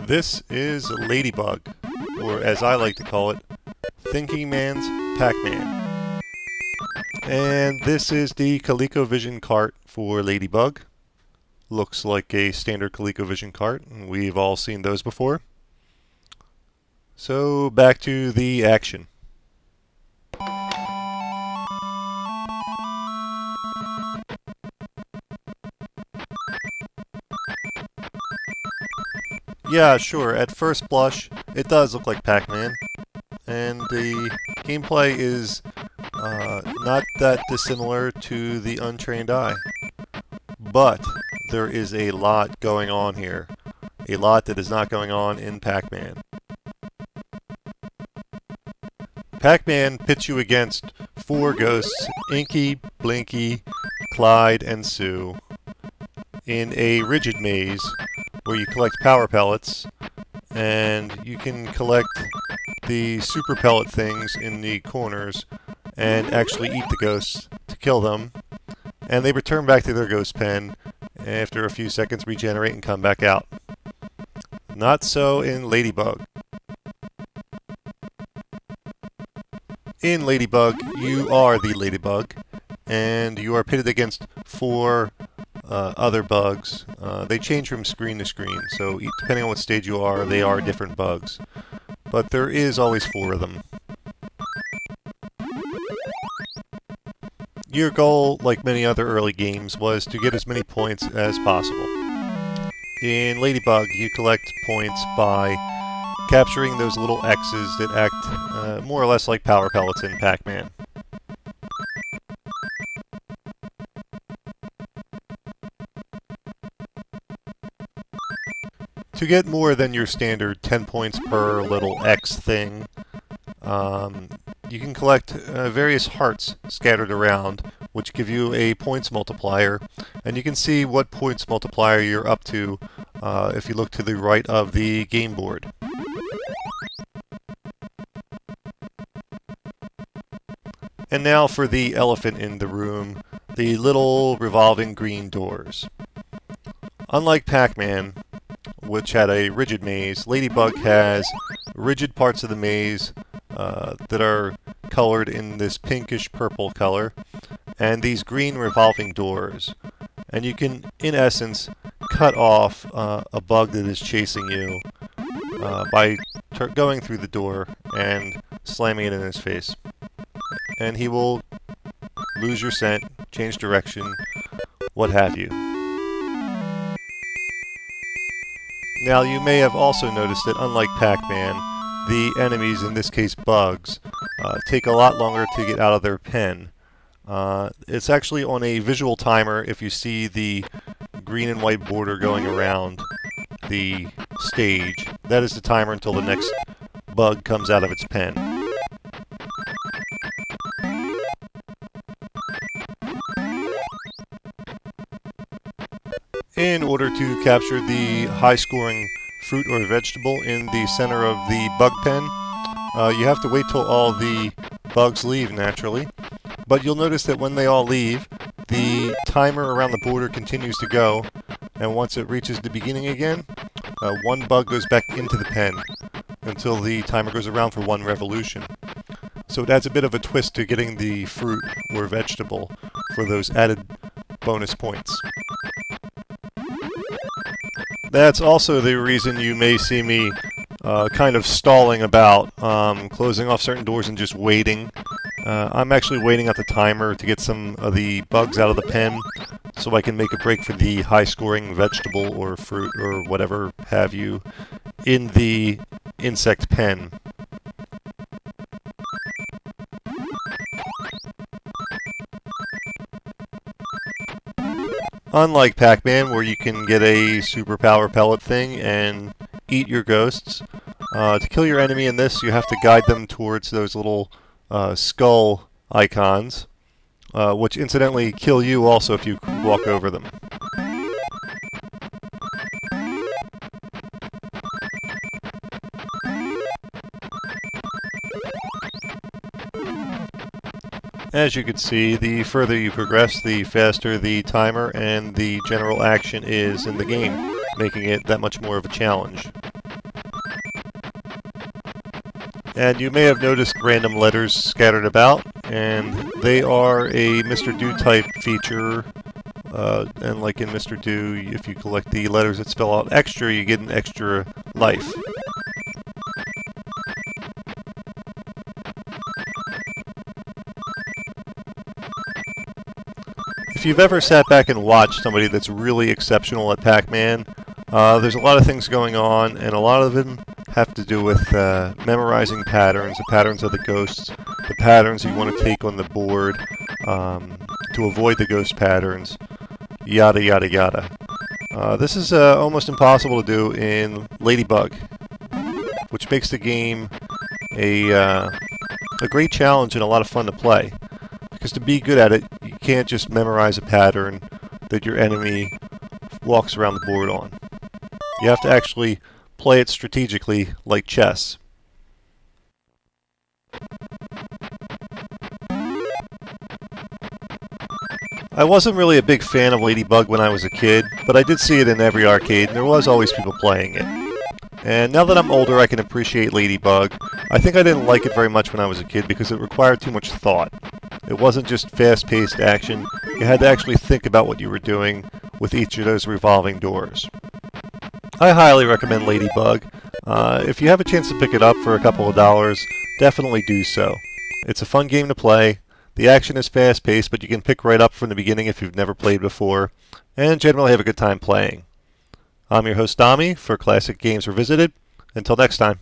This is LadyBug, or as I like to call it, Thinking Man's Pac-Man. And this is the ColecoVision cart for LadyBug. Looks like a standard ColecoVision cart, and we've all seen those before. So back to the action. Yeah, sure, at first blush, it does look like Pac-Man, and the gameplay is not that dissimilar to the untrained eye. But there is a lot going on here. A lot that is not going on in Pac-Man. Pac-Man pits you against 4 ghosts, Inky, Blinky, Clyde, and Sue, in a rigid maze where you collect power pellets, and you can collect the super pellet things in the corners and actually eat the ghosts to kill them, and they return back to their ghost pen after a few seconds, regenerate and come back out. Not so in LadyBug. In LadyBug, you are the LadyBug, and you are pitted against 4 other bugs. They change from screen to screen, so depending on what stage you are, they are different bugs. But there is always 4 of them. Your goal, like many other early games, was to get as many points as possible. In LadyBug, you collect points by capturing those little X's that act more or less like power pellets in Pac-Man. To get more than your standard 10 points per little X thing, you can collect various hearts scattered around, which give you a points multiplier, and you can see what points multiplier you're up to if you look to the right of the game board. And now for the elephant in the room, the little revolving green doors. Unlike Pac-Man, which had a rigid maze, LadyBug has rigid parts of the maze that are colored in this pinkish purple color, and these green revolving doors. And you can, in essence, cut off a bug that is chasing you by going through the door and slamming it in his face. And he will lose your scent, change direction, what have you. Now, you may have also noticed that unlike Pac-Man, the enemies, in this case bugs, take a lot longer to get out of their pen. It's actually on a visual timer if you see the green and white border going around the stage. That is the timer until the next bug comes out of its pen. In order to capture the high-scoring fruit or vegetable in the center of the bug pen, you have to wait till all the bugs leave, naturally. But you'll notice that when they all leave, the timer around the border continues to go, and once it reaches the beginning again, 1 bug goes back into the pen until the timer goes around for 1 revolution. So it adds a bit of a twist to getting the fruit or vegetable for those added bonus points. That's also the reason you may see me kind of stalling about, closing off certain doors and just waiting. I'm actually waiting at the timer to get some of the bugs out of the pen so I can make a break for the high-scoring vegetable or fruit or whatever have you in the insect pen. Unlike Pac-Man, where you can get a superpower pellet thing and eat your ghosts, to kill your enemy in this, you have to guide them towards those little skull icons, which incidentally kill you also if you walk over them. As you can see, the further you progress, the faster the timer and the general action is in the game, making it that much more of a challenge. And you may have noticed random letters scattered about, and they are a Mr. Do type feature. And like in Mr. Do, if you collect the letters that spell out extra, you get an extra life. If you've ever sat back and watched somebody that's really exceptional at Pac-Man, there's a lot of things going on, and a lot of them have to do with memorizing patterns, the patterns of the ghosts, the patterns you want to take on the board to avoid the ghost patterns, yada yada yada. This is almost impossible to do in LadyBug, which makes the game a great challenge and a lot of fun to play. Because to be good at it, you can't just memorize a pattern that your enemy walks around the board on. You have to actually play it strategically, like chess. I wasn't really a big fan of LadyBug when I was a kid, but I did see it in every arcade, and there was always people playing it. And now that I'm older, I can appreciate LadyBug. I think I didn't like it very much when I was a kid because it required too much thought. It wasn't just fast-paced action. You had to actually think about what you were doing with each of those revolving doors. I highly recommend LadyBug. If you have a chance to pick it up for a couple of dollars, definitely do so. It's a fun game to play. The action is fast-paced, but you can pick right up from the beginning if you've never played before, and generally have a good time playing. I'm your host, Dami, for Classic Games Revisited. Until next time.